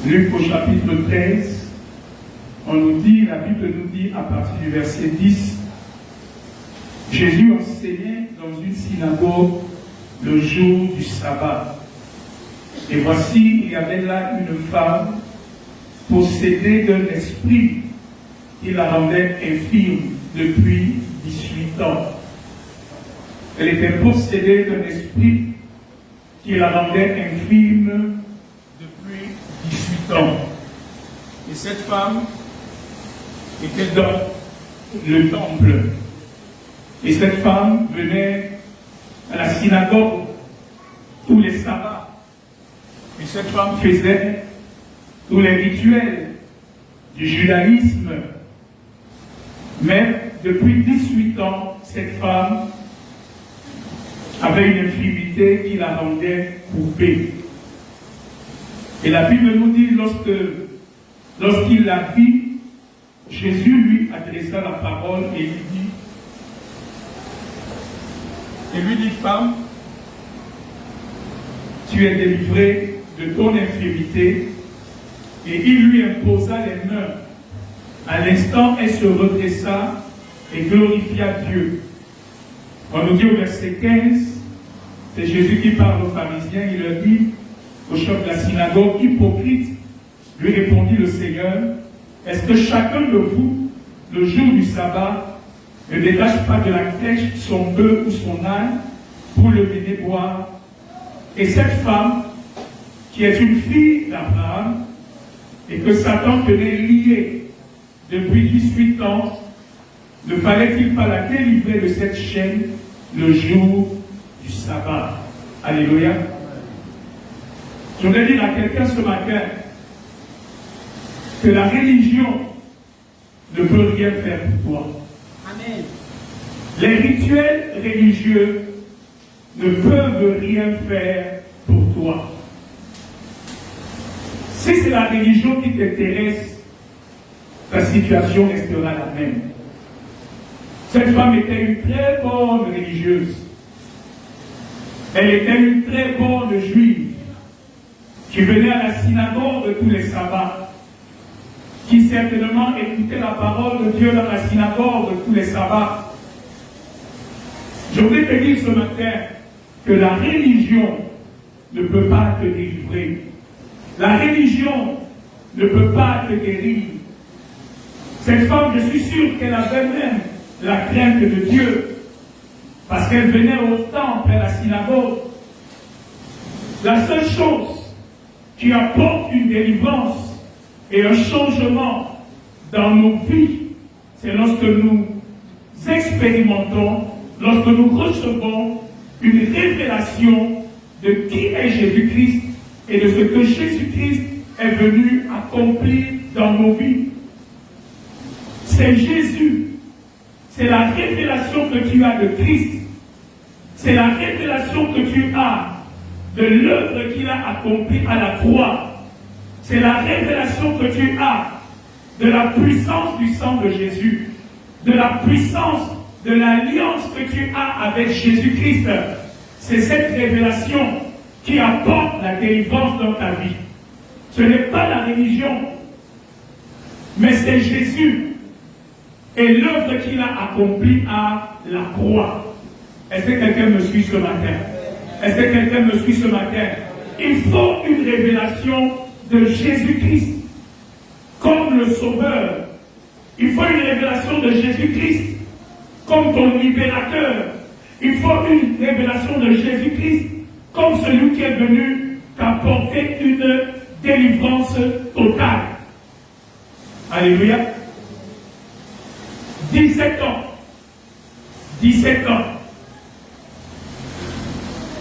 Luc au chapitre 13, on nous dit, la Bible nous dit à partir du verset 10, Jésus enseignait dans une synagogue le jour du sabbat. Et voici, il y avait là une femme possédée d'un esprit qui la rendait infirme depuis 18 ans. Elle était possédée d'un esprit qui la rendait infirme depuis 18 ans. Et cette femme était dans le temple. Et cette femme venait à la synagogue tous les sabbats. Et cette femme faisait tous les rituels du judaïsme. Mais depuis 18 ans, cette femme avait une infirmité qui la rendait coupée. Et la Bible nous dit, lorsqu'il la vit, Jésus lui adressa la parole et lui dit, femme, tu es délivrée de ton infirmité. Et il lui imposa les mains. À l'instant, elle se redressa et glorifia Dieu. On nous dit au verset 15, c'est Jésus qui parle aux pharisiens, il leur dit, au chef de la synagogue, hypocrite, lui répondit le Seigneur, est-ce que chacun de vous, le jour du sabbat, ne détache pas de la crèche son bœuf ou son âne pour le mener boire? Et cette femme, qui est une fille d'Abraham, et que Satan tenait liée depuis 18 ans, ne fallait-il pas la délivrer de cette chaîne le jour du sabbat? Alléluia. Je voudrais dire à quelqu'un ce matin que la religion ne peut rien faire pour toi. Amen. Les rituels religieux ne peuvent rien faire pour toi. Si c'est la religion qui t'intéresse, ta situation restera la même. Cette femme était une très bonne religieuse. Elle était une très bonne juive qui venait à la synagogue tous les sabbats, qui certainement écoutait la parole de Dieu dans la synagogue tous les sabbats. Je voudrais te dire ce matin que la religion ne peut pas te délivrer. La religion ne peut pas te guérir. Cette femme, je suis sûr qu'elle avait même la crainte de Dieu, parce qu'elle venait au temple, à la synagogue. La seule chose qui apporte une délivrance et un changement dans nos vies, c'est lorsque nous expérimentons, lorsque nous recevons une révélation de qui est Jésus-Christ et de ce que Jésus-Christ est venu accomplir dans nos vies. C'est Jésus. C'est la révélation que tu as de Christ. C'est la révélation que tu as de l'œuvre qu'il a accomplie à la croix. C'est la révélation que tu as de la puissance du sang de Jésus, de la puissance de l'alliance que tu as avec Jésus-Christ. C'est cette révélation qui apporte la délivrance dans ta vie. Ce n'est pas la religion, mais c'est Jésus et l'œuvre qu'il a accomplie à la croix. Est-ce que quelqu'un me suit ce matin? Est-ce que quelqu'un me suit ce matin? Il faut une révélation de Jésus-Christ comme le Sauveur. Il faut une révélation de Jésus-Christ comme ton libérateur. Il faut une révélation de Jésus-Christ comme celui qui est venu t'apporter une délivrance totale. Alléluia. 17 ans. 17 ans.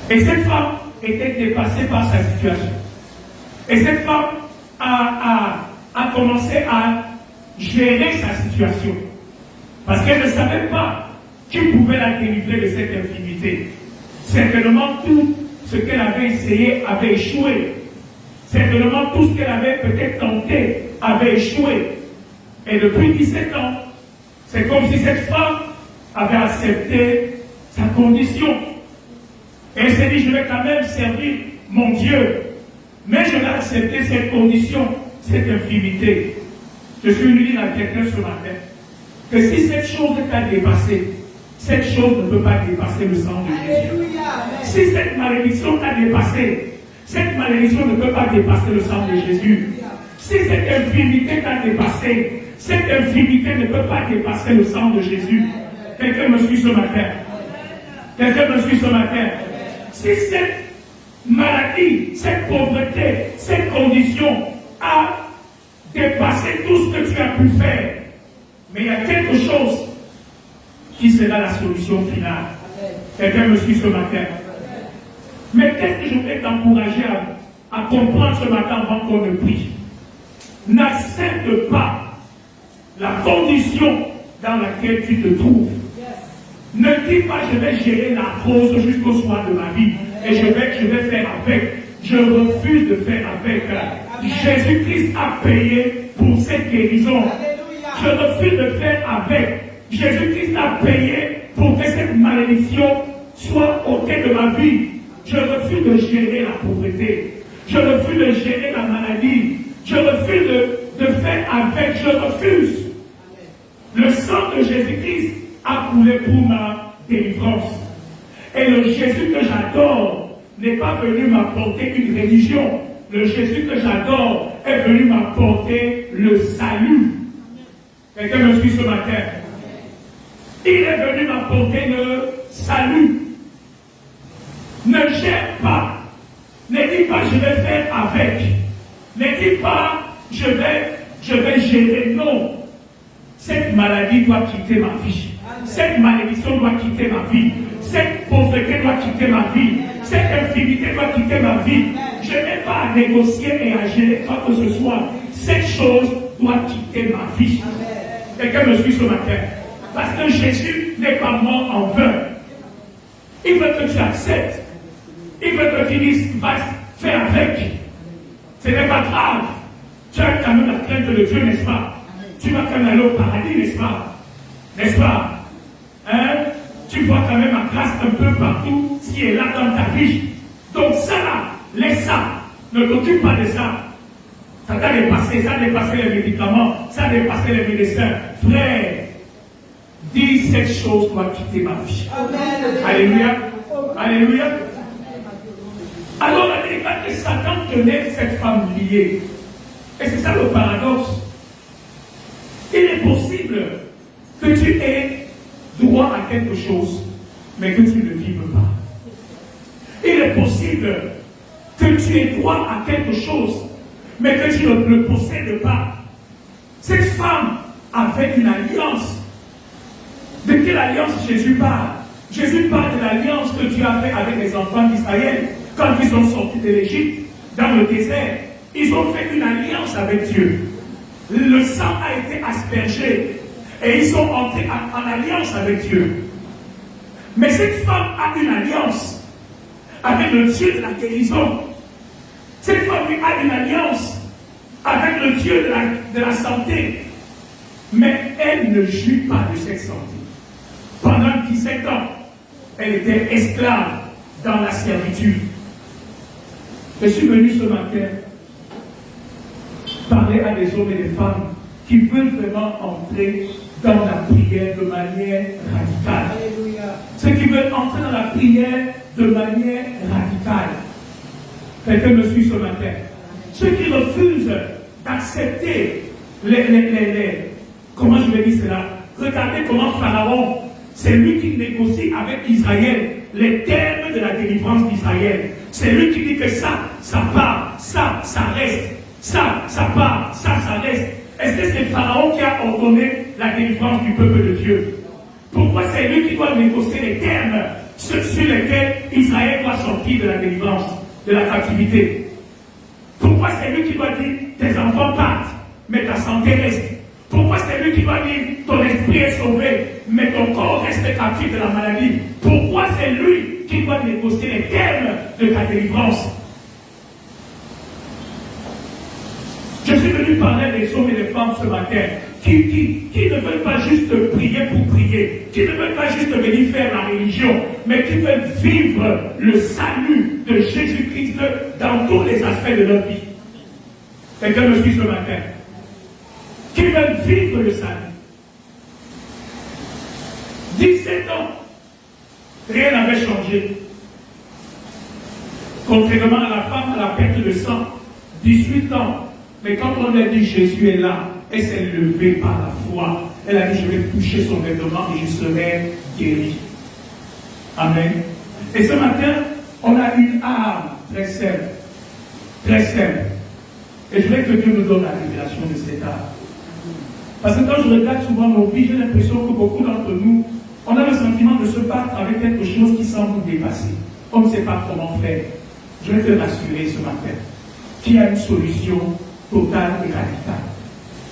Et cette femme était dépassée par sa situation. Et cette femme a commencé à gérer sa situation. Parce qu'elle ne savait pas qui pouvait la délivrer de cette infirmité. Certainement tout ce qu'elle avait essayé avait échoué. Certainement tout ce qu'elle avait peut-être tenté avait échoué. Et depuis 17 ans, c'est comme si cette femme avait accepté sa condition. Et elle s'est dit, je vais quand même servir mon Dieu. Mais je vais accepter cette condition, cette infimité. Je suis venu dire à quelqu'un ce matin que si cette chose t'a dépassé, cette chose ne peut pas dépasser le sang de Jésus. Si cette malédiction t'a dépassé, cette malédiction ne peut pas dépasser le sang de Jésus. Si cette infimité t'a dépassé, cette infimité ne peut pas dépasser le sang de Jésus. Quelqu'un me suit ce matin? Quelqu'un me suit ce matin? Si cette maladie, cette pauvreté, cette condition a dépassé tout ce que tu as pu faire, mais il y a quelque chose qui sera la solution finale. Quelqu'un me suit ce matin? Mais qu'est-ce que je voulais t'encourager à comprendre ce matin avant qu'on ne prie? N'accepte pas la condition dans laquelle tu te trouves. Ne dis pas je vais gérer la cause jusqu'au soir de ma vie et je vais faire avec. Je refuse de faire avec. Jésus-Christ a payé pour cette guérison. Je refuse de faire avec. Jésus-Christ a payé pour que cette malédiction soit ôtée de ma vie. Je refuse de gérer la pauvreté. Je refuse de gérer la maladie. Je refuse de faire avec. Je refuse. Le sang de Jésus-Christ a coulé pour ma délivrance. Et le Jésus que j'adore n'est pas venu m'apporter une religion. Le Jésus que j'adore est venu m'apporter le salut. Quelqu'un me suit ce matin? Il est venu m'apporter le salut. Ne gère pas. Ne dis pas je vais faire avec. Ne dis pas je vais gérer. Non. Cette maladie doit quitter ma vie. Cette malédiction doit quitter ma vie. Cette pauvreté doit quitter ma vie. Cette infimité doit quitter ma vie. Je n'ai pas à négocier et à gérer quoi que ce soit. Cette chose doit quitter ma vie. Quelqu'un me suit ce matin? Parce que Jésus n'est pas mort en vain. Il veut que tu acceptes. Il veut que tu dises, va faire avec. Ce n'est pas grave. Tu as quand même la crainte de Dieu, n'est-ce pas? Tu vas quand même aller au paradis, n'est-ce pas? N'est-ce pas? Hein? Tu vois quand même la grâce un peu partout, ce qui est là dans ta vie. Donc ça là, laisse ça. Ne t'occupe pas de ça. Ça t'a dépassé, ça a dépassé les médicaments, ça a dépassé les médecins. Frère, dis cette chose doit quitter ma vie. Amen. Alléluia. Alléluia. Alors la vérité que Satan tenait cette femme liée. Et c'est ça le paradoxe. Il est possible que tu aies droit à quelque chose, mais que tu ne vives pas. Il est possible que tu aies droit à quelque chose, mais que tu ne le possèdes pas. Cette femme avait une alliance. De quelle alliance Jésus parle? Jésus parle de l'alliance que Dieu a fait avec les enfants d'Israël quand ils sont sortis de l'Égypte, dans le désert. Ils ont fait une alliance avec Dieu. Le sang a été aspergé et ils sont entrés en alliance avec Dieu. Mais cette femme a une alliance avec le Dieu de la guérison. Cette femme a une alliance avec le Dieu de la santé. Mais elle ne jouit pas de cette santé. Pendant 17 ans, elle était esclave dans la servitude. Je suis venu ce matin parler à des hommes et des femmes qui veulent vraiment entrer dans la prière de manière radicale. Alléluia. Ceux qui veulent entrer dans la prière de manière radicale. Quelqu'un me suit ce matin. Ceux qui refusent d'accepter comment je vais dire cela? Regardez comment Pharaon, c'est lui qui négocie avec Israël les termes de la délivrance d'Israël. C'est lui qui dit que ça part, ça reste. Ça part, ça reste. Est-ce que c'est Pharaon qui a ordonné la délivrance du peuple de Dieu? Pourquoi c'est lui qui doit négocier les termes sur lesquels Israël doit sortir de la délivrance, de la captivité? Pourquoi c'est lui qui doit dire tes enfants partent, mais ta santé reste? Pourquoi c'est lui qui doit dire ton esprit est sauvé, mais ton corps reste captif de la maladie? Pourquoi c'est lui qui doit négocier les termes de ta délivrance? Je suis suis venu parler à des hommes et des femmes ce matin qui ne veulent pas juste prier pour prier, qui ne veulent pas juste venir faire la religion, mais qui veulent vivre le salut de Jésus-Christ dans tous les aspects de leur vie. Quelqu'un me suit ce matin? Qui veulent vivre le salut. 17 ans, rien n'avait changé. Contrairement à la femme à la perte de sang, 18 ans. Mais quand on lui a dit Jésus est là, elle s'est levée par la foi. Elle a dit je vais toucher son vêtement et je serai guéri. Amen. Et ce matin, on a une arme très simple. Très simple. Et je voudrais que Dieu nous donne la révélation de cette arme. Parce que quand je regarde souvent nos vies, j'ai l'impression que beaucoup d'entre nous, on a le sentiment de se battre avec quelque chose qui semble nous dépasser. On ne sait pas comment faire. Je vais te rassurer ce matin qu'il y a une solution totale et radicale.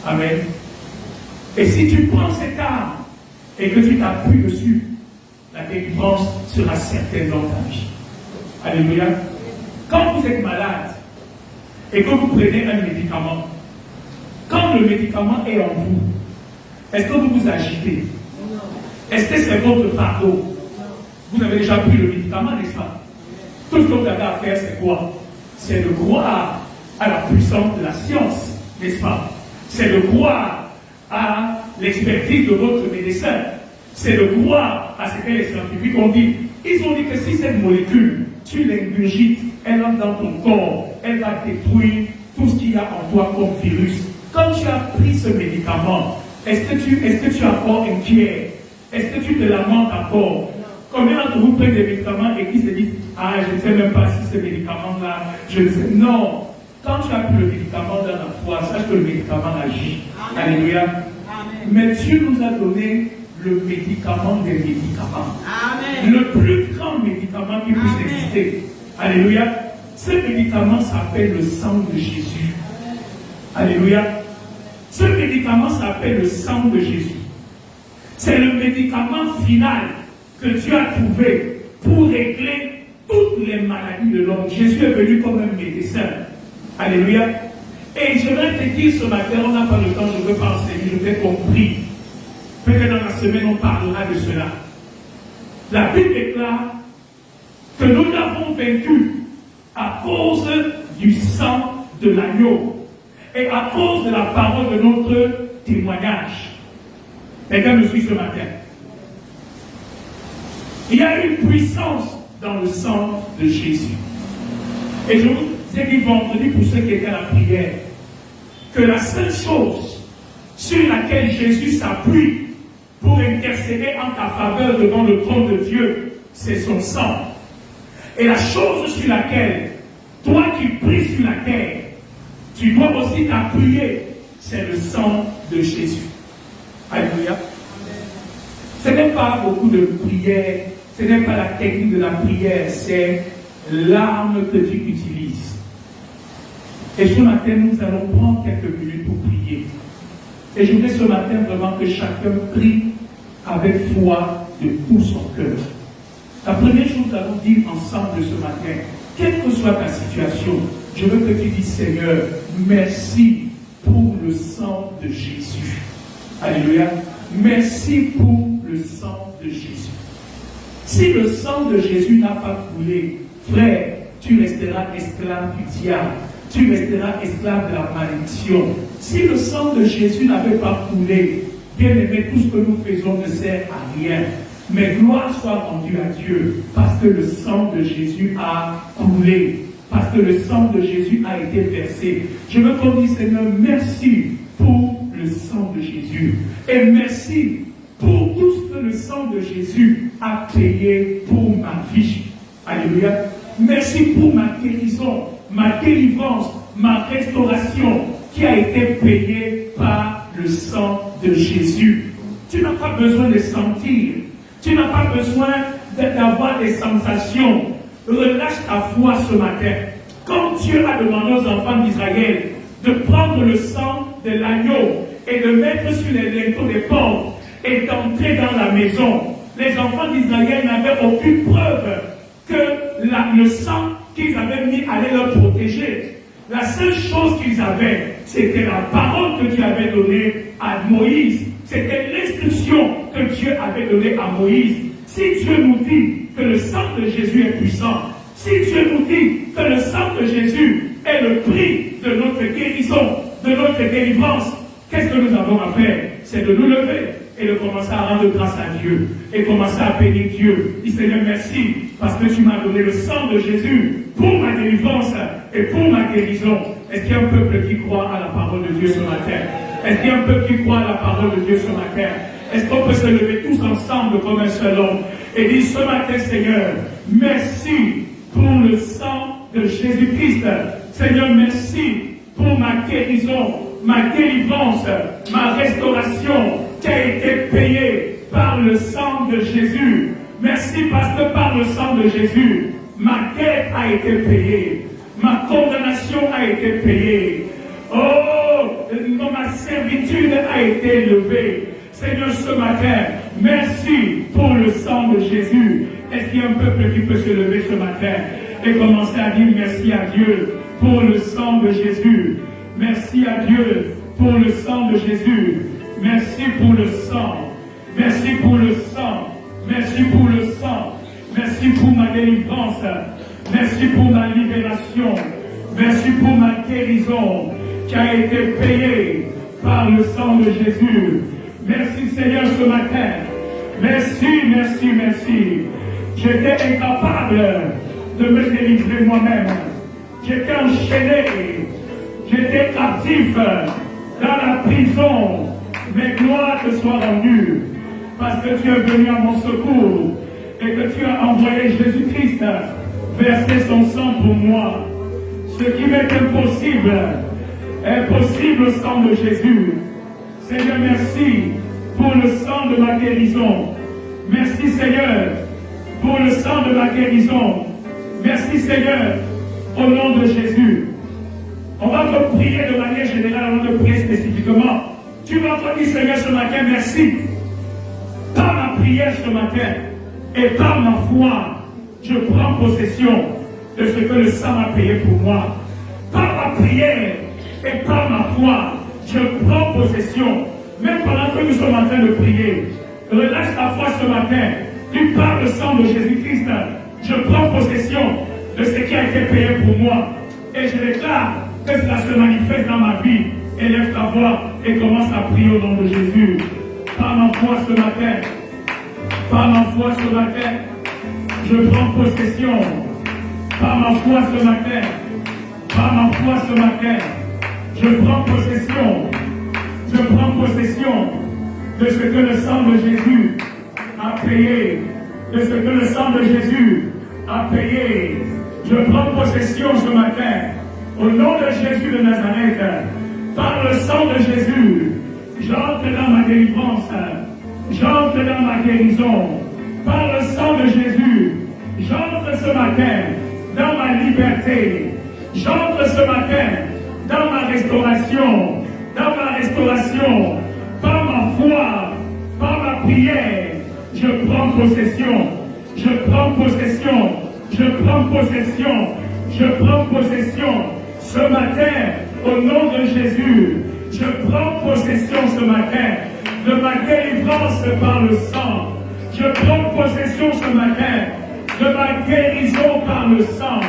Amen. Et si tu prends cette arme et que tu t'appuies dessus, la délivrance sera certaine dans ta vie. Alléluia. Quand vous êtes malade et que vous prenez un médicament, quand le médicament est en vous, est-ce que vous vous agitez? Est-ce que c'est votre fardeau? Vous avez déjà pris le médicament, n'est-ce pas? Tout ce que vous avez à faire, c'est quoi? C'est de croire à la puissance de la science, n'est-ce pas? C'est de croire à l'expertise de votre médecin. C'est de croire à ce que les scientifiques ont dit. Ils ont dit que si cette molécule, tu l'ingurgites, elle entre dans ton corps, elle va détruire tout ce qu'il y a en toi comme virus. Quand tu as pris ce médicament, est-ce que tu es encore inquiet? Est-ce que tu te lamentes encore? Combien d'entre vous prennent des médicaments et qui se disent ah, je ne sais même pas si ce médicament-là, je ne sais. Non. Quand tu as pris le médicament dans la foi, sache que le médicament agit. Amen. Alléluia. Amen. Mais Dieu nous a donné le médicament des médicaments. Amen. Le plus grand médicament qui puisse exister. Alléluia. Ce médicament s'appelle le sang de Jésus. Alléluia. Ce médicament s'appelle le sang de Jésus. C'est le médicament final que Dieu a trouvé pour régler toutes les maladies de l'homme. Jésus est venu comme un médecin. Alléluia. Et je vais te dire ce matin, on n'a pas le temps, je ne veux pas enseigner, je vais compris. Peut-être dans la semaine, on parlera de cela. La Bible déclare que nous l'avons vaincu à cause du sang de l'agneau et à cause de la parole de notre témoignage. Quelqu'un me suit ce matin. Il y a une puissance dans le sang de Jésus. Et je vous ai dit vendredi pour ceux qui étaient à la prière que la seule chose sur laquelle Jésus s'appuie pour intercéder en ta faveur devant le trône de Dieu, c'est son sang. Et la chose sur laquelle, toi qui pries sur la terre, tu dois aussi t'appuyer, c'est le sang de Jésus. Alléluia. Ce n'est pas beaucoup de prières, ce n'est pas la technique de la prière, c'est l'arme que tu utilises. Et ce matin, nous allons prendre quelques minutes pour prier. Et je voudrais ce matin vraiment que chacun prie avec foi de tout son cœur. La première chose, nous allons dire ensemble ce matin, quelle que soit ta situation, je veux que tu dises Seigneur, merci pour le sang de Jésus. Alléluia. Merci pour le sang de Jésus. Si le sang de Jésus n'a pas coulé, frère, tu resteras esclave du diable. Tu resteras esclave de la malédiction. Si le sang de Jésus n'avait pas coulé, bien aimé, tout ce que nous faisons ne sert à rien. Mais gloire soit rendue à Dieu, parce que le sang de Jésus a coulé, parce que le sang de Jésus a été versé. Je veux qu'on dise, Seigneur, merci pour le sang de Jésus. Et merci pour tout ce que le sang de Jésus a payé pour ma vie. Alléluia. Merci pour ma guérison, ma délivrance, ma restauration qui a été payée par le sang de Jésus. Tu n'as pas besoin de sentir. Tu n'as pas besoin d'avoir des sensations. Relâche ta foi ce matin. Quand Dieu a demandé aux enfants d'Israël de prendre le sang de l'agneau et de mettre sur les linteaux des portes et d'entrer dans la maison, les enfants d'Israël n'avaient aucune preuve que le sang qu'ils avaient mis allait leur protéger. La seule chose qu'ils avaient, C'était la parole que Dieu avait donnée à Moïse. C'était l'instruction que Dieu avait donnée à Moïse. Si Dieu nous dit que le sang de Jésus est puissant, si Dieu nous dit que le sang de Jésus est le prix de notre guérison, de notre délivrance, qu'est-ce que nous avons à faire? C'est de nous lever et de commencer à rendre grâce à Dieu et commencer à bénir Dieu. Dis Seigneur, merci parce que tu m'as donné le sang de Jésus pour ma délivrance et pour ma guérison. Est-ce qu'il y a un peuple qui croit à la parole de Dieu ce matin? Est-ce qu'il y a un peuple qui croit à la parole de Dieu ce matin? Est-ce qu'on peut se lever tous ensemble comme un seul homme et dire ce matin, Seigneur, merci pour le sang de Jésus-Christ. Seigneur, merci pour ma guérison, ma délivrance, ma restauration qui a été payée par le sang de Jésus. Merci parce que par le sang de Jésus, ma dette a été payée, ma condamnation a été payée. Oh, ma servitude a été levée. Seigneur, ce matin, merci pour le sang de Jésus. Est-ce qu'il y a un peuple qui peut se lever ce matin et commencer à dire merci à Dieu pour le sang de Jésus? Merci à Dieu pour le sang de Jésus. Merci pour le sang. Merci pour le sang. Merci pour le sang. Merci pour ma délivrance. Merci pour ma libération. Merci pour ma guérison qui a été payée par le sang de Jésus. Merci Seigneur ce matin. Merci, merci, merci. J'étais incapable de me délivrer moi-même. J'étais enchaîné. J'étais captif dans la prison. Mais gloire te soit rendue. Parce que tu es venu à mon secours. Et que tu as envoyé Jésus-Christ verser son sang pour moi. Ce qui m'est impossible est possible au sang de Jésus. Seigneur, merci pour le sang de ma guérison. Merci Seigneur pour le sang de ma guérison. Merci Seigneur au nom de Jésus. On va te prier de manière générale, on va te prier spécifiquement. Tu vas te dire Seigneur ce matin, merci. Par ma prière ce matin et par ma foi, je prends possession de ce que le sang a payé pour moi. Par ma prière et par ma foi, je prends possession. Même pendant que nous sommes en train de prier, relâche ta foi ce matin. Tu parles le sang de Jésus-Christ. Je prends possession de ce qui a été payé pour moi. Et je déclare que cela se manifeste dans ma vie. Élève ta voix et commence à prier au nom de Jésus. Par ma foi ce matin, par ma foi ce matin, je prends possession. Par ma foi ce matin, par ma foi ce matin, je prends possession. Je prends possession de ce que le sang de Jésus a payé. De ce que le sang de Jésus a payé. Je prends possession ce matin. Au nom de Jésus de Nazareth, par le sang de Jésus, j'entre dans ma délivrance. J'entre dans ma guérison. Par le sang de Jésus, j'entre ce matin dans ma liberté. J'entre ce matin dans ma restauration. Dans ma restauration, par ma foi, par ma prière, je prends possession. Je prends possession. Je prends possession. Je prends possession. Ce matin, au nom de Jésus, je prends possession ce matin de ma délivrance par le sang. Je prends possession ce matin de ma guérison par le sang.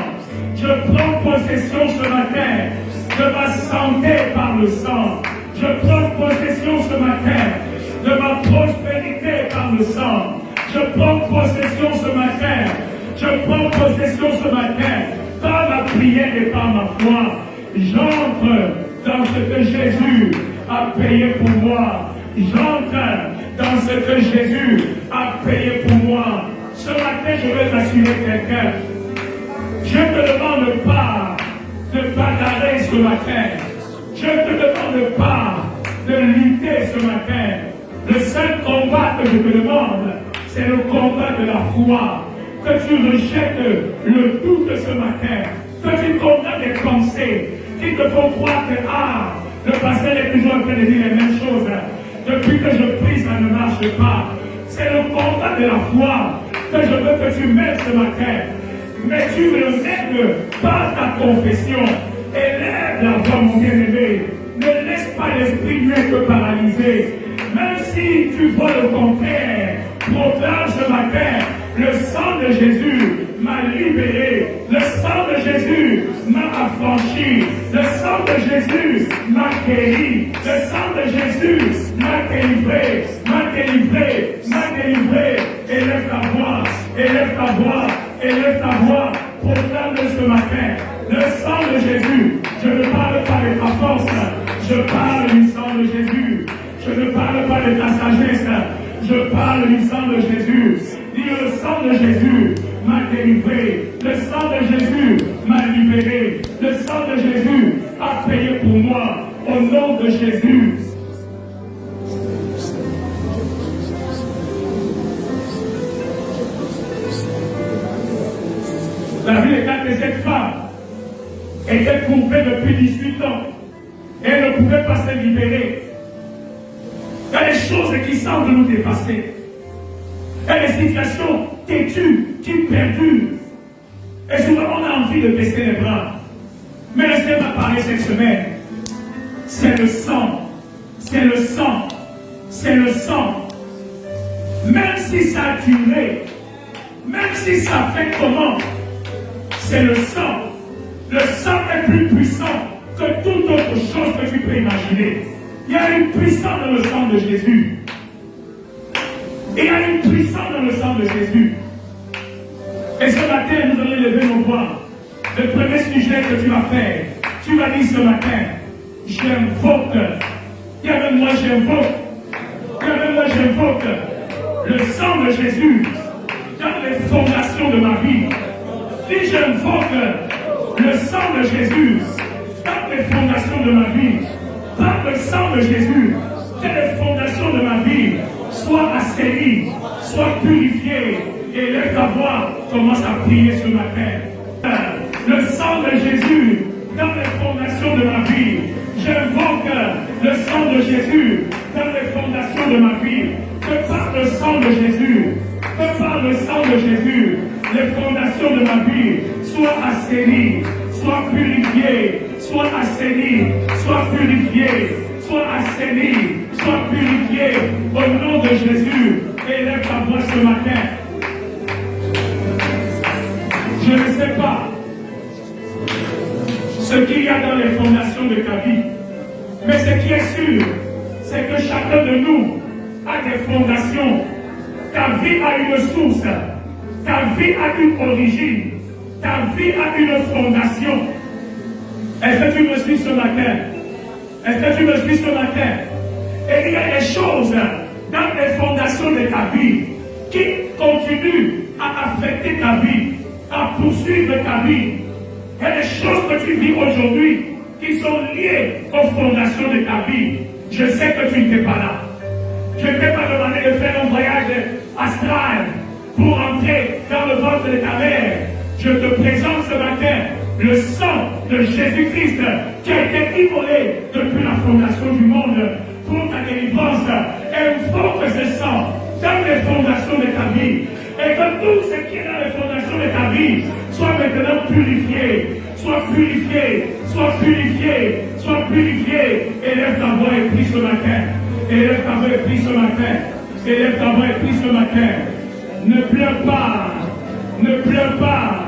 Je prends possession ce matin de ma santé par le sang. Je prends possession ce matin de ma prospérité par le sang. Je prends possession ce matin. Je prends possession ce matin par ma prière et par ma foi. J'entre dans ce que Jésus a payé pour moi. J'entre dans ce que Jésus a payé pour moi. Ce matin, je vais t'assurer quelqu'un. Je ne te demande pas de bagarrer ce matin. Je ne te demande pas de lutter ce matin. Le seul combat que je te demande, c'est le combat de la foi. Que tu rejettes le doute ce matin. Que tu condamnes les pensées qui te font croire que le pasteur est toujours en train de dire les mêmes choses. Depuis que je prie, ça ne marche pas. C'est le combat de la foi que je veux que tu mènes ce matin. Mais tu le mènes par ta confession. Élève la voix, mon bien-aimé. pas l'esprit humain que paralysé. Même si tu vois le contraire, proclame ce matin, le sang de Jésus m'a libéré, le sang de Jésus m'a affranchi, le sang de Jésus m'a guéri, le sang de Jésus m'a délivré, m'a délivré, m'a délivré. Élève ta voix, élève ta voix, élève ta voix, proclame ce matin, le sang de Jésus. Je ne parle pas de ta force, je parle du sang de Jésus. Je ne parle pas de ta sagesse, je parle du sang de Jésus. Dis, le sang de Jésus m'a délivré, le sang de Jésus m'a libéré, le sang de Jésus a payé pour moi, au nom de Jésus. La vie est de cette femme était courbée depuis 18 ans. Elle ne pouvait pas se libérer. Il y a des choses qui semblent nous dépasser. Il y a des situations têtues qui perdurent. Et souvent, on a envie de baisser les bras. Mais le Seigneur m'a parlé cette semaine. C'est le sang. C'est le sang. C'est le sang. Même si ça a duré, même si ça fait comment, c'est le sang. Le sang est plus puissant que toute autre chose que tu peux imaginer. Il y a une puissance dans le sang de Jésus. Il y a une puissance dans le sang de Jésus. Et ce matin, nous allons lever nos voix. Le premier sujet que tu vas faire, tu vas dire ce matin, j'invoque. Il y a même moi, j'invoque. Il y a même moi, j'invoque le sang de Jésus dans les fondations de ma vie. Dis, j'invoque le sang de Jésus dans les fondations de ma vie. Par le sang de Jésus, que les fondations de ma vie soient assainies, soient purifiées. Et lève ta voix, commence à prier ce matin. Le sang de Jésus dans les fondations de ma vie. J'invoque le sang de Jésus dans les fondations de ma vie. Que par le sang de Jésus, que par le sang de Jésus, les fondations de ma vie soient assainies, soient purifiées, soient assainies, soient purifiées, soient assainies, soient purifiées au nom de Jésus. Élève ta voix ce matin. Je ne sais pas ce qu'il y a dans les fondations de ta vie, mais ce qui est sûr, c'est que chacun de nous a des fondations. Ta vie a une source, ta vie a une origine, ta vie a une fondation. Est-ce que tu me suis ce matin? Est-ce que tu me suis ce matin? Et il y a des choses dans les fondations de ta vie qui continuent à affecter ta vie, à poursuivre ta vie. Il y a des choses que tu vis aujourd'hui qui sont liées aux fondations de ta vie. Je sais que tu n'étais pas là. Je ne t'ai pas demandé de faire un voyage astral pour entrer dans le ventre de ta mère. Je te présente ce matin le sang de Jésus-Christ qui a été immolé depuis la fondation du monde pour ta délivrance. Invoque ce sang dans les fondations de ta vie. Et que tout ce qui est dans les fondations de ta vie soit maintenant purifié, soit purifié, soit purifié, soit purifié. Élève ta voix et prie ce matin. Élève ta voix et prie ce matin. Élève ta voix et prie ce matin. Ne pleure pas. Ne pleure pas.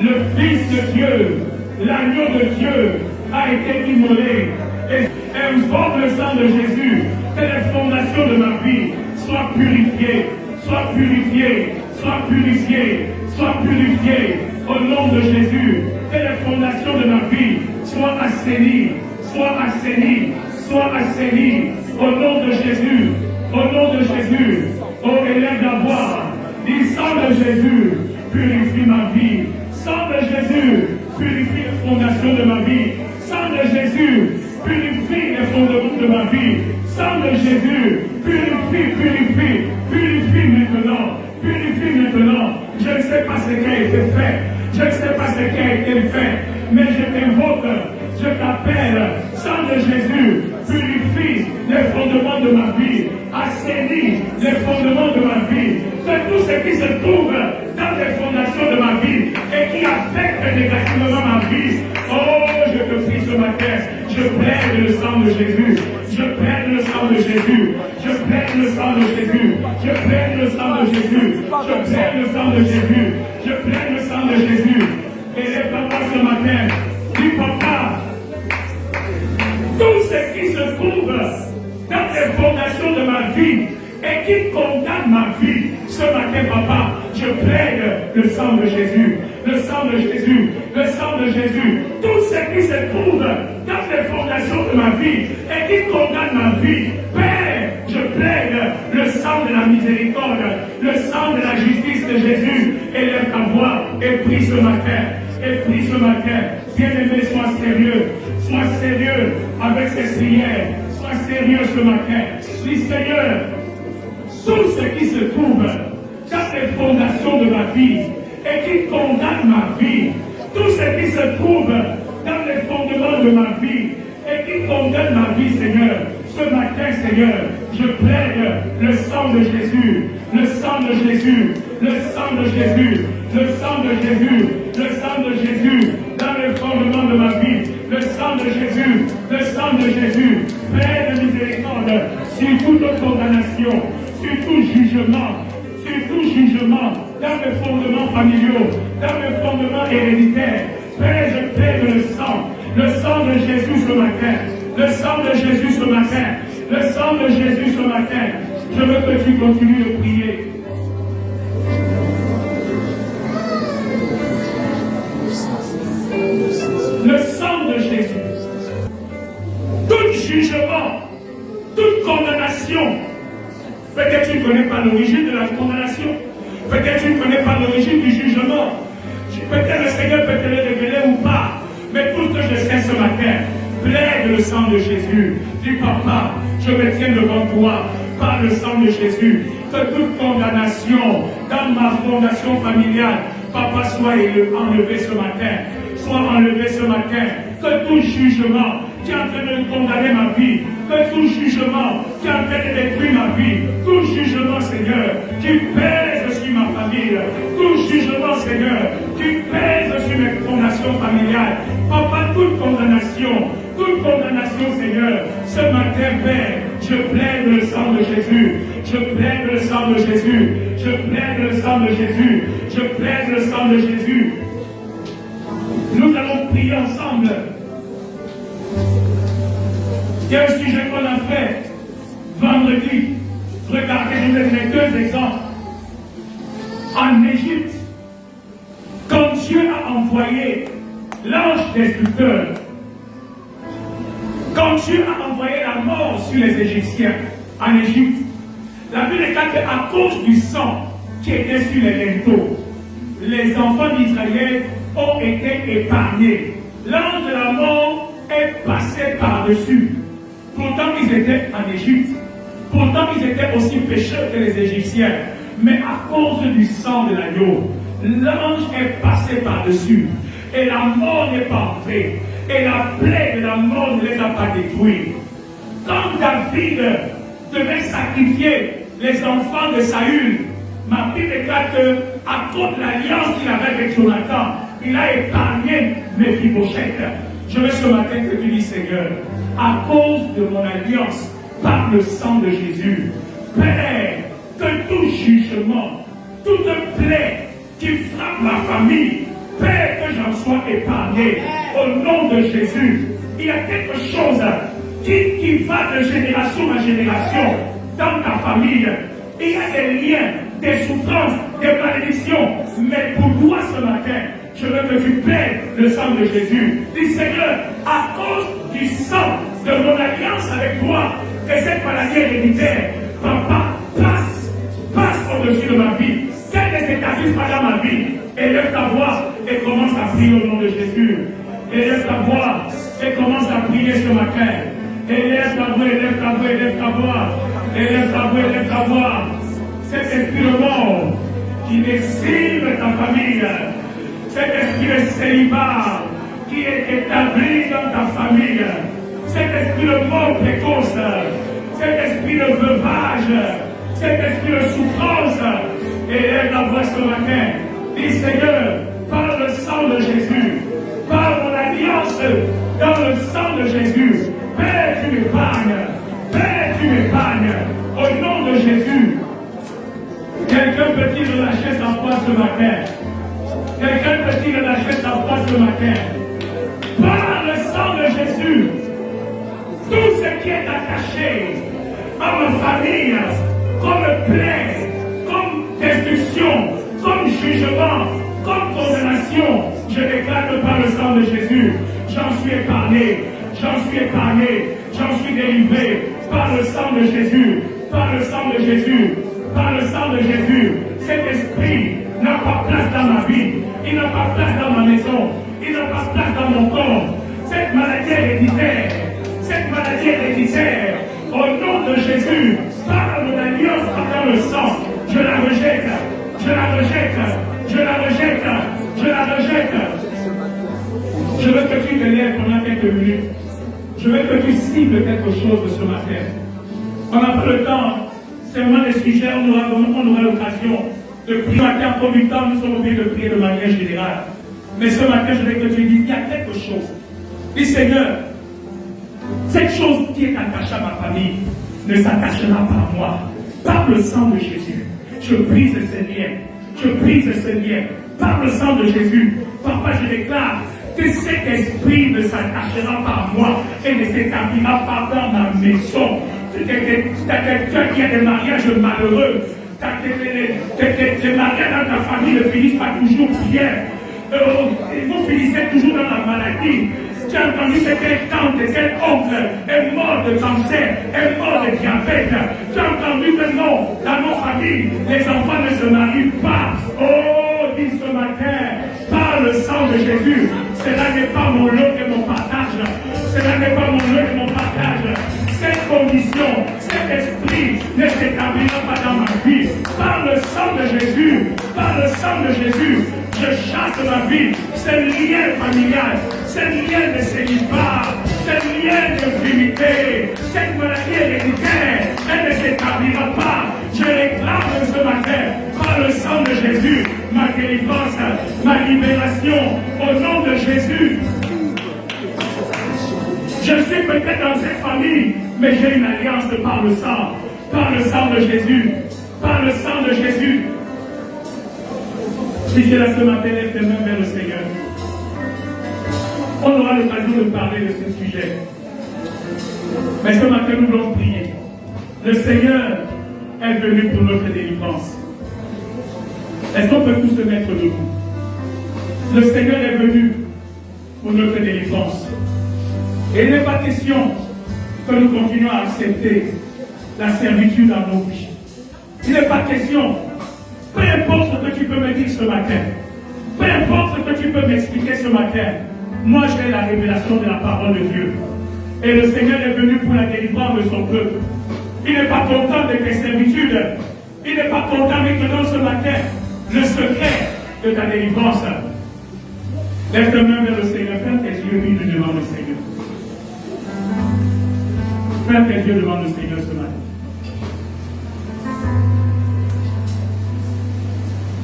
Le Fils de Dieu, l'agneau de Dieu, a été immolé. Et invoque le sang de Jésus. Que les fondations de ma vie soient purifiées. Sois purifié, sois purifié, sois purifié au nom de Jésus. Que les fondations de ma vie soient assainies, soient assainies, soient assainies au nom de Jésus, au nom de Jésus. Oh, élève la voix, dis sang de Jésus, purifie ma vie. Sang de Jésus, purifie les fondations de ma vie. Sang de Jésus, purifie les fondements de ma vie. Sang de Jésus, purifie, purifie, purifie maintenant, purifie maintenant. Je ne sais pas ce qui a été fait, je ne sais pas ce qui a été fait, mais je t'invoque, je t'appelle, sang de Jésus, purifie les fondements de ma vie, assainis les fondements de ma vie, que tout ce qui se trouve dans les fondations de ma vie et qui affecte négativement ma vie, oh, je te prie ce matin, je plaide le sang de Jésus. Je prenne le sang de Jésus. Je prenne le sang de Jésus. Je prenne le sang de Jésus. Je prenne le sang de Jésus. Je prenne le sang de Jésus. Et les papas ce matin, dis papa, tout ce qui se trouve dans les fondations de ma vie et qui condamne ma vie, ce matin, papa, je plaide le sang de Jésus, le sang de Jésus, le sang de Jésus. Tout ce qui se trouve dans les fondations de ma vie et qui condamne ma vie, Père, je plaide le sang de la miséricorde, le sang de la justice de Jésus. Élève ta voix et prie ce matin. Et prie ce matin. Bien-aimé, sois sérieux avec cette prière. Sois sérieux ce matin. Dis Seigneur, tout ce qui se trouve dans les fondations de ma vie et qui condamne ma vie, tout ce qui se trouve dans les fondements de ma vie et qui condamne ma vie, Seigneur, ce matin, Seigneur, je plaide le sang de Jésus, le sang de Jésus, le sang de Jésus, le sang de Jésus, le sang de Jésus, dans les fondements de ma vie, le sang de Jésus, le sang de Jésus, Père de miséricorde, sur toute condamnation, sur tout jugement, dans les fondements familiaux, dans les fondements héréditaires. Père, je plaide le sang de Jésus ce matin, le sang de Jésus ce matin, le sang de Jésus ce matin. Je veux que tu continues de prier. Le sang de Jésus. Tout jugement, toute condamnation. Peut-être tu ne connais pas l'origine de la condamnation. Peut-être tu ne connais pas l'origine du jugement. Peut-être le Seigneur peut te le révéler ou pas. Mais tout ce que je sais ce matin, plaide le sang de Jésus. Dis papa, je me tiens devant toi par le sang de Jésus. Que toute condamnation dans ma fondation familiale, papa, soit enlevé ce matin. Soit enlevé ce matin. Que tout jugement qui est en train de condamner ma vie, que tout jugement qui est en train de détruire ma vie, tout jugement, Seigneur, qui pèse sur ma famille, tout jugement, Seigneur, qui pèse sur mes fondations familiales, papa, toute condamnation, Seigneur, ce matin, Père, je plaide le sang de Jésus, je plaide le sang de Jésus, je plaide le sang de Jésus, je plaide le sang de Jésus. Nous allons prier ensemble. Il y a un sujet qu'on a fait vendredi. Regardez, je vous ai donné deux exemples. En Égypte, quand Dieu a envoyé l'ange destructeur, quand Dieu a envoyé la mort sur les Égyptiens en Égypte, la Bible déclare qu'à cause du sang qui était sur les linteaux, les enfants d'Israël ont été épargnés. L'ange de la mort est passé par-dessus. Pourtant, ils étaient en Égypte. Pourtant, ils étaient aussi pécheurs que les Égyptiens. Mais à cause du sang de l'agneau, l'ange est passé par-dessus. Et la mort n'est pas entrée. Et la plaie de la mort ne les a pas détruits. Quand David devait sacrifier les enfants de Saül, ma Bible déclare qu'à cause de l'alliance qu'il avait avec Jonathan, il a épargné Méphibosheth. Je veux ce matin que tu dis, Seigneur, à cause de mon alliance, par le sang de Jésus, Père, que tout jugement, toute plaie qui frappe ma famille, Père, que j'en sois épargné. Au nom de Jésus, il y a quelque chose qui va de génération en génération dans ta famille. Il y a des liens, des souffrances, des malédictions. Mais pour toi ce matin, je veux que tu plaides le sang de Jésus. Dis Seigneur, à cause du sang de mon alliance avec toi, que cette maladie héréditaire, papa, passe au-dessus de ma vie. Qu'elle ne s'établisse pas dans ma vie. Élève ta voix et commence à prier au nom de Jésus. Élève ta voix et commence à prier ce matin. Élève ta voix, élève ta voix, élève ta voix. Élève ta voix, élève ta voix. Cet esprit de mort qui décime ta famille, cet esprit de célibat qui est établi dans ta famille, cet esprit de mort précoce, cet esprit de veuvage, cet esprit de souffrance, élève la voix ce matin. Dis Seigneur, par le sang de Jésus, par mon alliance dans le sang de Jésus, Père, Père, tu m'épargnes. Père, tu m'épargnes. Au nom de Jésus. Quelqu'un peut-il relâcher sa foi ce matin? Quelqu'un peut-il relâcher sa foi ce matin? Par le sang de Jésus, tout ce qui est attaché à ma famille, comme plaie, comme destruction, comme jugement, comme condamnation, je déclare que par le sang de Jésus, j'en suis épargné, j'en suis épargné, j'en suis délivré, par le sang de Jésus, par le sang de Jésus, par le sang de Jésus. Cet esprit n'a pas place dans ma vie, il n'a pas place dans ma maison, il n'a pas place dans mon corps. Cette maladie héréditaire, au nom de Jésus, par mon alliance dans le sang, je la rejette, je la rejette, je la rejette, je la rejette. Je veux que tu te lèves pendant quelques minutes. Je veux que tu cibles quelque chose de ce matin. On n'a pas le temps, c'est vraiment des sujets, on aura l'occasion de prier. En premier temps, nous sommes obligés de prier de manière générale. Mais ce matin, je veux que tu dises, il y a quelque chose. Dis Seigneur, cette chose qui est attachée à ma famille ne s'attachera pas à moi. Par le sang de Jésus, je brise ces liens. Je brise ces liens. Par le sang de Jésus, Papa, je déclare que cet esprit ne s'attachera pas à moi et ne s'établira pas dans ma maison. Quelqu'un qui a des mariages malheureux, tes mariages dans ta famille ne finissent pas toujours bien. Vous finissez toujours dans la maladie. Tu as entendu que quelle tante, quel oncle est mort de cancer, est mort de diabète. Tu as entendu que non, dans nos familles, les enfants ne se marient pas. Oh, dis ce matin, par le sang de Jésus, cela n'est pas mon lot et mon partage. Cela n'est pas mon lot et mon partage. Cette condition, cet esprit ne s'établira pas dans ma vie. Par le sang de Jésus, par le sang de Jésus, je chasse ma vie, ce lien familial, ce lien de célibat, ce lien d'infimité, cette maladie héréditaire, elle ne s'établira pas. Je réclame ce matin, par le sang de Jésus, ma délivrance, ma libération, au nom de Jésus. Je suis peut-être dans cette famille, mais j'ai une alliance par le sang de Jésus, par le sang de Jésus. Si j'ai la ce matin, lève tes mains vers le Seigneur. On aura l'occasion de parler de ce sujet. Mais ce matin, nous voulons prier. Le Seigneur est venu pour notre délivrance. Est-ce qu'on peut tous se mettre debout? Le Seigneur est venu pour notre délivrance. Et il n'est pas question que nous continuions à accepter la servitude dans nos vies. Il n'est pas question. Peu importe ce que tu peux me dire ce matin, peu importe ce que tu peux m'expliquer ce matin, moi j'ai la révélation de la parole de Dieu. Et le Seigneur est venu pour la délivrance de son peuple. Il n'est pas content de tes servitudes. Il n'est pas content de te donner ce matin le secret de ta délivrance. Lève tes mains vers le Seigneur, ferme tes yeux et lui demande le Seigneur. Ferme tes yeux devant le Seigneur ce matin.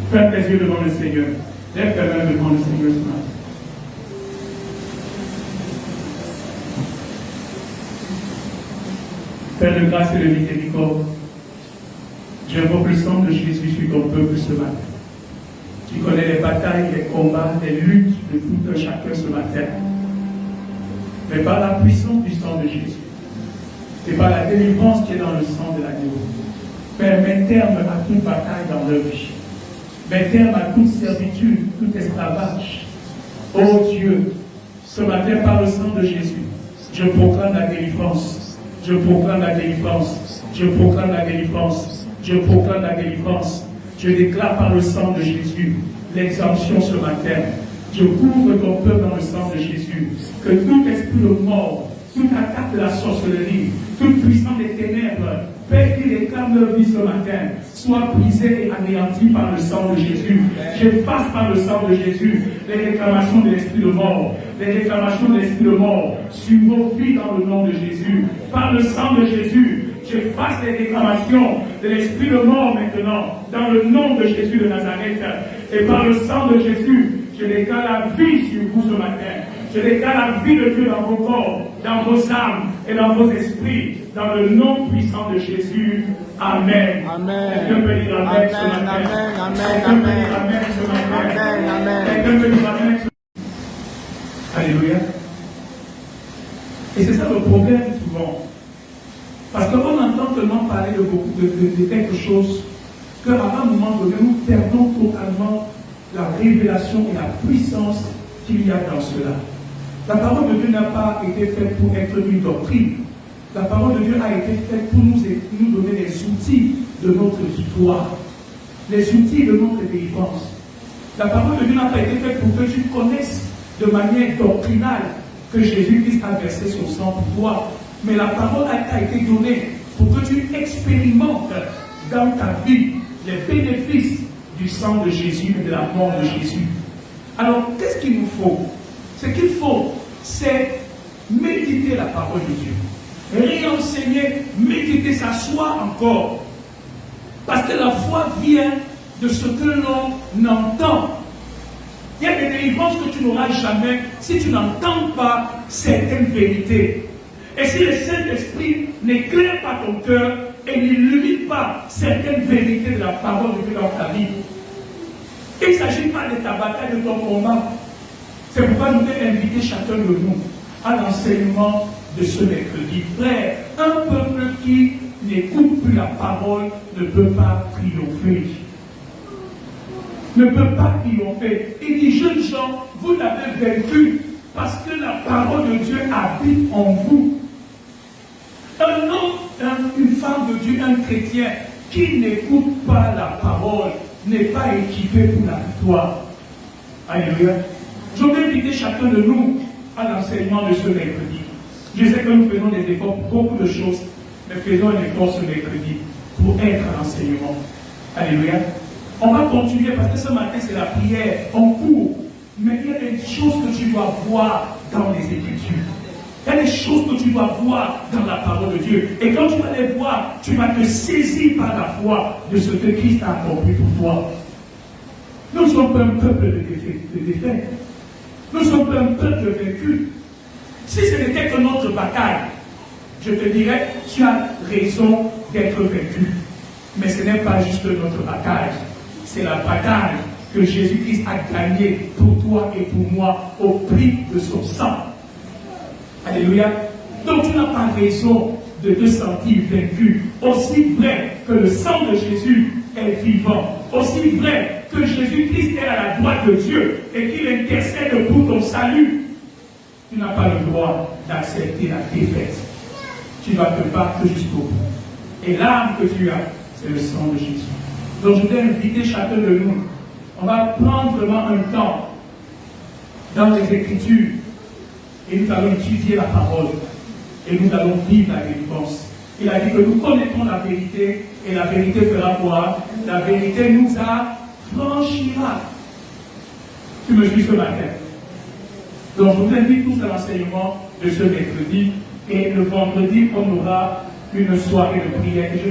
Ferme tes yeux devant le Seigneur. Lève tes mains devant le Seigneur ce matin. Père de grâce et de miséricorde, j'invoque le sang de Jésus sur ton peuple ce matin. Tu connais les batailles, les combats, les luttes de tout un chacun ce matin. Mais par la puissance du sang de Jésus, et par la délivrance qui est dans le sang de l'agneau, Père, mets terme à toute bataille dans leur vie. Mets terme à toute servitude, tout esclavage. Oh Dieu, ce matin, par le sang de Jésus, je proclame la délivrance. Je proclame la délivrance. Je proclame la délivrance. Je proclame la délivrance. Je déclare par le sang de Jésus l'exemption ce matin. Je couvre ton peuple dans le sang de Jésus. Que tout esprit de mort, toute attaque de la sorcellerie, toute puissance des ténèbres, Père qui réclame leur vie ce matin, soit brisée et anéantie par le sang de Jésus. J'efface par le sang de Jésus les réclamations de l'esprit de mort, les réclamations de l'esprit de mort sur vos vies dans le nom de Jésus. Par le sang de Jésus, j'efface les réclamations de l'esprit de mort maintenant, dans le nom de Jésus de Nazareth. Et par le sang de Jésus, je déclare la vie sur vous ce matin. Je déclare la vie de Dieu dans vos corps, dans vos âmes, et dans vos esprits, dans le nom puissant de Jésus. Amen. Amen. Quelqu'un peut dire Amen ce matin. Quelqu'un peut dire Amen ce matin. Quelqu'un peut dire Amen ce matin. Alléluia. Et c'est ça le problème souvent. Parce qu'on entend tellement parler de beaucoup de quelque chose qu'à un moment donné, nous perdons totalement la révélation et la puissance qu'il y a dans cela. La parole de Dieu n'a pas été faite pour être une doctrine. La parole de Dieu a été faite pour nous donner les outils de notre victoire, les outils de notre délivrance. La parole de Dieu n'a pas été faite pour que tu connaisses de manière doctrinale que Jésus-Christ a versé son sang pour toi. Mais la parole a été donnée pour que tu expérimentes dans ta vie les bénéfices du sang de Jésus et de la mort de Jésus. Alors, qu'est-ce qu'il nous faut? Ce qu'il faut, c'est méditer la parole de Dieu. Réenseigner, méditer, s'asseoir encore. Parce que la foi vient de ce que l'on entend. Il y a des délivrances que tu n'auras jamais si tu n'entends pas certaines vérités. Et si le Saint-Esprit n'éclaire pas ton cœur et n'illumine pas certaines vérités de la parole de Dieu dans ta vie, il ne s'agit pas de ta bataille, de ton combat. C'est pourquoi nous devons inviter chacun de nous à l'enseignement de ce mercredi. Frère, un peuple qui n'écoute plus la parole ne peut pas triompher. Ne peut pas triompher. Il dit, jeunes gens, vous l'avez vaincu parce que la parole de Dieu habite en vous. Un homme, une femme de Dieu, un chrétien qui n'écoute pas la parole n'est pas équipé pour la victoire. Alléluia. Je vais inviter chacun de nous à l'enseignement de ce mercredi. Je sais que nous faisons des efforts pour beaucoup de choses, mais faisons un effort ce mercredi pour être à l'enseignement. Alléluia. On va continuer parce que ce matin c'est la prière en cours. Mais il y a des choses que tu dois voir dans les Écritures. Il y a des choses que tu dois voir dans la parole de Dieu. Et quand tu vas les voir, tu vas te saisir par la foi de ce que Christ a accompli pour toi. Nous ne sommes pas un peuple de défaite. Nous ne sommes pas un peuple vaincu. Si ce n'était que notre bataille, je te dirais, tu as raison d'être vaincu. Mais ce n'est pas juste notre bataille. C'est la bataille que Jésus-Christ a gagnée pour toi et pour moi au prix de son sang. Alléluia. Donc tu n'as pas raison de te sentir vaincu. Aussi vrai que le sang de Jésus est vivant, aussi vrai que Jésus-Christ est à la droite de Dieu et qu'il intercède pour ton salut, tu n'as pas le droit d'accepter la défaite. Tu vas te battre jusqu'au bout. Et l'arme que tu as, c'est le sang de Jésus. Donc je vais inviter chacun de nous. On va prendre vraiment un temps dans les Écritures et nous allons étudier la parole et nous allons vivre la délivrance. Il a dit que nous connaîtrons la vérité et la vérité fera quoi? La vérité nous affranchira. Tu me suis ce matin. Donc je vous invite tous à l'enseignement de ce mercredi et le vendredi on aura une soirée de prière. Et je